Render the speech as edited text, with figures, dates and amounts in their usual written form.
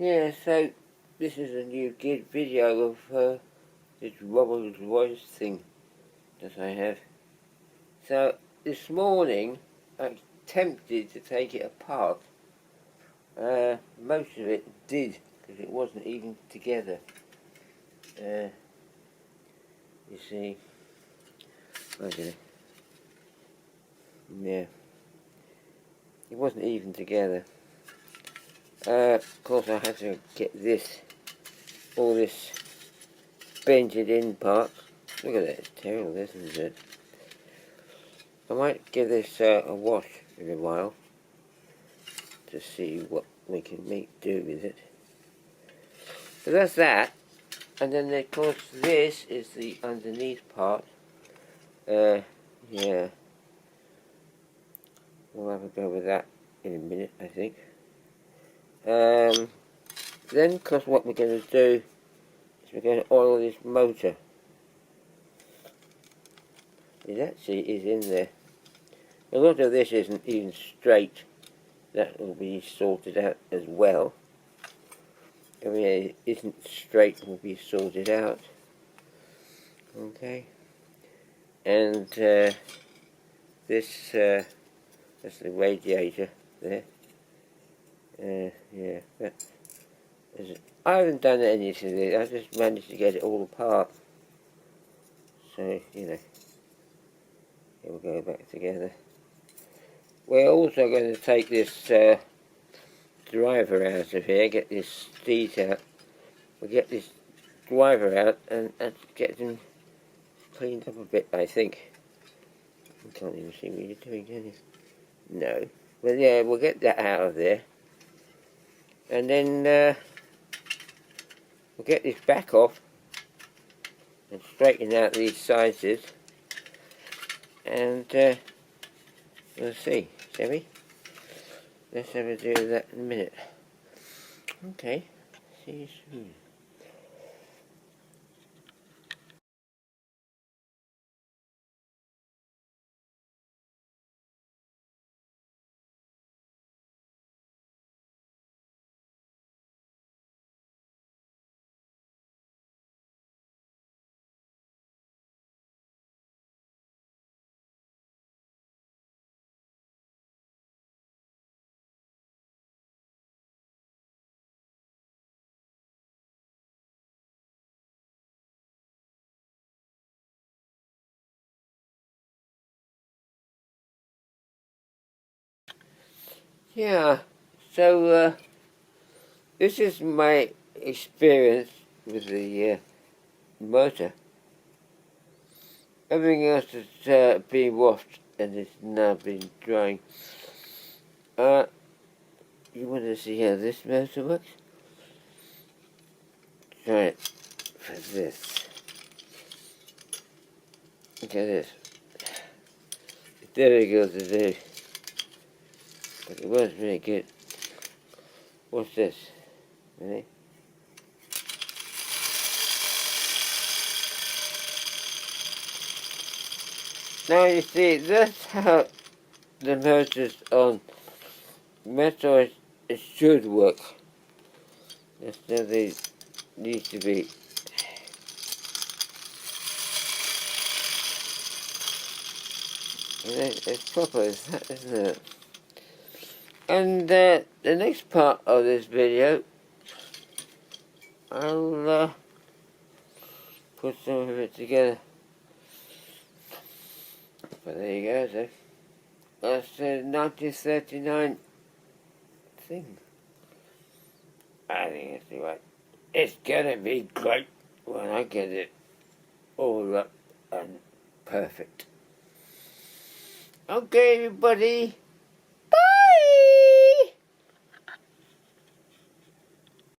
Yeah, so this is a new video of this Rolls Royce thing that I have. So this morning I attempted to take it apart. Most of it did, because it wasn't even together. You see, okay. Yeah, it wasn't even together. Of course I had to get all this bended in parts. Look at that, it's terrible, isn't it? I might give this a wash in a while to see what we can do with it. So that's that, and then of course this is the underneath part. Yeah, we'll have a go with that in a minute, I think. Then of course what we're going to do is we're going to oil this motor. It actually is in there. A lot of this isn't even straight. That will be sorted out as well. I mean, it isn't straight, will be sorted out. Okay. And this, that's the radiator there. Yeah. I haven't done anything to it. I just managed to get it all apart. So, you know, it will go back together. We're also going to take this driver out of here, get this seat out. We'll get this driver out and get them cleaned up a bit, I think. I can't even see what you're doing, can you? No. Well, yeah, we'll get that out of there. And then we'll get this back off and straighten out these sizes. And we'll see, shall we? Let's have a do that in a minute. Okay, see you soon. Yeah, so this is my experience with the motor. Everything else has been washed and it's now been drying. You want to see how this motor works? Try it for this. Look at this. It's difficult to do, but it was really good. What's this? Ready? Now you see, that's how the motors on metal it should work. That's how they need to be. It's proper as that, isn't it? And the next part of this video, I'll put some of it together. But there you go, so that's the 1939 thing. I think it's the right. It's gonna be great when I get it all up and perfect. Okay, everybody.